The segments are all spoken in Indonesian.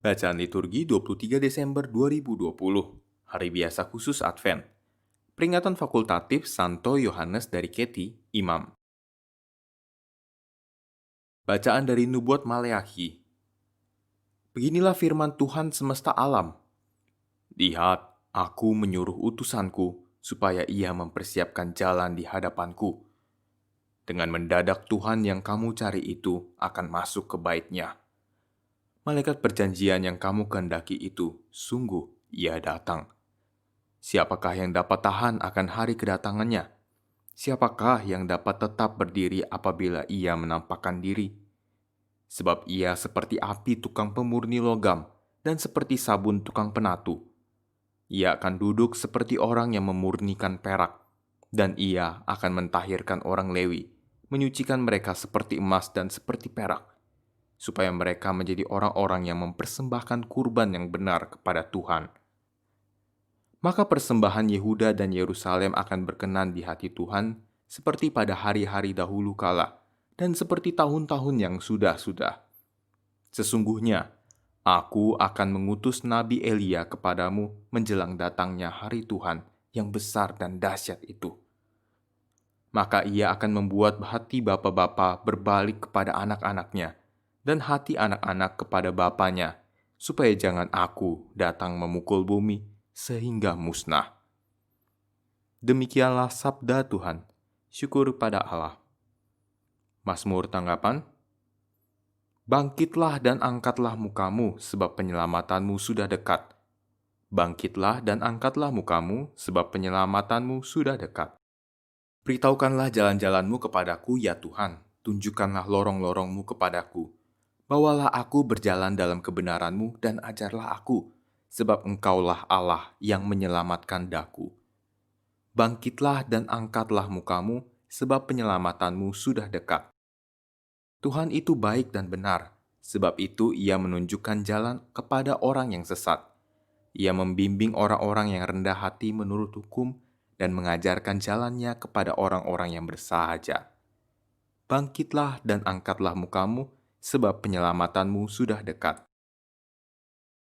Bacaan liturgi 23 Desember 2020, Hari Biasa Khusus Advent. Peringatan fakultatif Santo Yohanes dari Keti, Imam. Bacaan dari Nubuat Maleakhi. Beginilah firman Tuhan semesta alam. Lihat, aku menyuruh utusanku supaya ia mempersiapkan jalan di hadapanku. Dengan mendadak Tuhan yang kamu cari itu akan masuk ke bait-Nya. Malaikat perjanjian yang kamu kehendaki itu, sungguh ia datang. Siapakah yang dapat tahan akan hari kedatangannya? Siapakah yang dapat tetap berdiri apabila ia menampakkan diri? Sebab ia seperti api tukang pemurni logam dan seperti sabun tukang penatu. Ia akan duduk seperti orang yang memurnikan perak, dan ia akan mentahirkan orang Lewi, menyucikan mereka seperti emas dan seperti perak, supaya mereka menjadi orang-orang yang mempersembahkan kurban yang benar kepada Tuhan. Maka persembahan Yehuda dan Yerusalem akan berkenan di hati Tuhan, seperti pada hari-hari dahulu kala, dan seperti tahun-tahun yang sudah-sudah. Sesungguhnya, aku akan mengutus Nabi Elia kepadamu menjelang datangnya hari Tuhan yang besar dan dahsyat itu. Maka ia akan membuat hati bapa-bapa berbalik kepada anak-anaknya, dan hati anak-anak kepada bapanya, supaya jangan aku datang memukul bumi sehingga musnah. Demikianlah sabda Tuhan. Syukur pada Allah. Mazmur tanggapan. Bangkitlah dan angkatlah mukamu, sebab penyelamatanmu sudah dekat. Bangkitlah dan angkatlah mukamu, sebab penyelamatanmu sudah dekat. Beritahukanlah jalan-jalanmu kepadaku, ya Tuhan. Tunjukkanlah lorong-lorongmu kepadaku. Bawalah aku berjalan dalam kebenaranmu dan ajarlah aku, sebab engkaulah Allah yang menyelamatkan daku. Bangkitlah dan angkatlah mukamu, sebab penyelamatanmu sudah dekat. Tuhan itu baik dan benar, sebab itu ia menunjukkan jalan kepada orang yang sesat. Ia membimbing orang-orang yang rendah hati menurut hukum dan mengajarkan jalannya kepada orang-orang yang bersahaja. Bangkitlah dan angkatlah mukamu, sebab penyelamatanmu sudah dekat.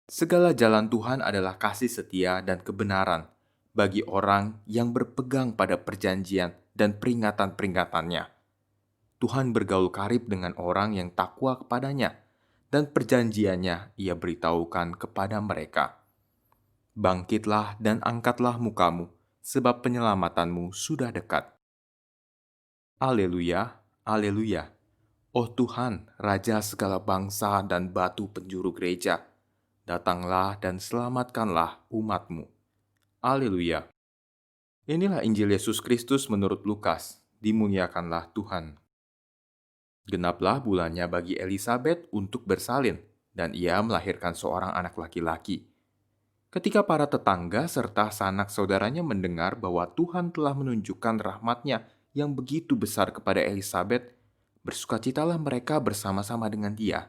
Segala jalan Tuhan adalah kasih setia dan kebenaran bagi orang yang berpegang pada perjanjian dan peringatan-peringatannya. Tuhan bergaul karib dengan orang yang takwa kepadanya, dan perjanjiannya ia beritahukan kepada mereka. Bangkitlah dan angkatlah mukamu, sebab penyelamatanmu sudah dekat. Haleluya, haleluya. Oh Tuhan, Raja segala bangsa dan batu penjuru gereja, datanglah dan selamatkanlah umat-Mu. Haleluya. Inilah Injil Yesus Kristus menurut Lukas. Dimuliakanlah Tuhan. Genaplah bulannya bagi Elisabet untuk bersalin, dan ia melahirkan seorang anak laki-laki. Ketika para tetangga serta sanak saudaranya mendengar bahwa Tuhan telah menunjukkan rahmat-Nya yang begitu besar kepada Elisabet, bersukacitalah mereka bersama-sama dengan dia.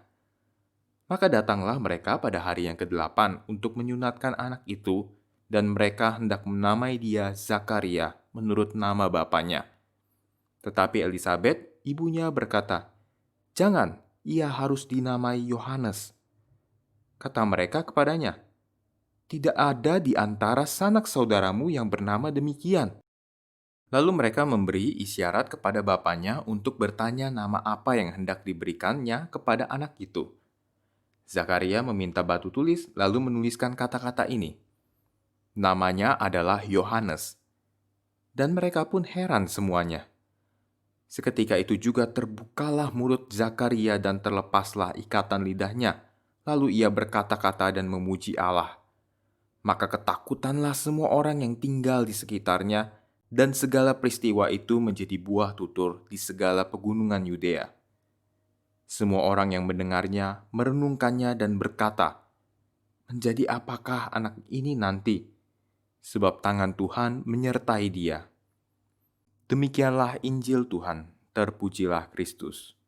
Maka datanglah mereka pada hari yang ke-8 untuk menyunatkan anak itu, dan mereka hendak menamai dia Zakaria menurut nama bapaknya. Tetapi Elisabet, ibunya berkata, "Jangan, ia harus dinamai Yohanes." Kata mereka kepadanya, "Tidak ada di antara sanak saudaramu yang bernama demikian." Lalu mereka memberi isyarat kepada bapaknya untuk bertanya nama apa yang hendak diberikannya kepada anak itu. Zakaria meminta batu tulis lalu menuliskan kata-kata ini. Namanya adalah Yohanes. Dan mereka pun heran semuanya. Seketika itu juga terbukalah mulut Zakaria dan terlepaslah ikatan lidahnya. Lalu ia berkata-kata dan memuji Allah. Maka ketakutanlah semua orang yang tinggal di sekitarnya, dan segala peristiwa itu menjadi buah tutur di segala pegunungan Yudea. Semua orang yang mendengarnya merenungkannya dan berkata, "Menjadi apakah anak ini nanti? Sebab tangan Tuhan menyertai dia." Demikianlah Injil Tuhan, terpujilah Kristus.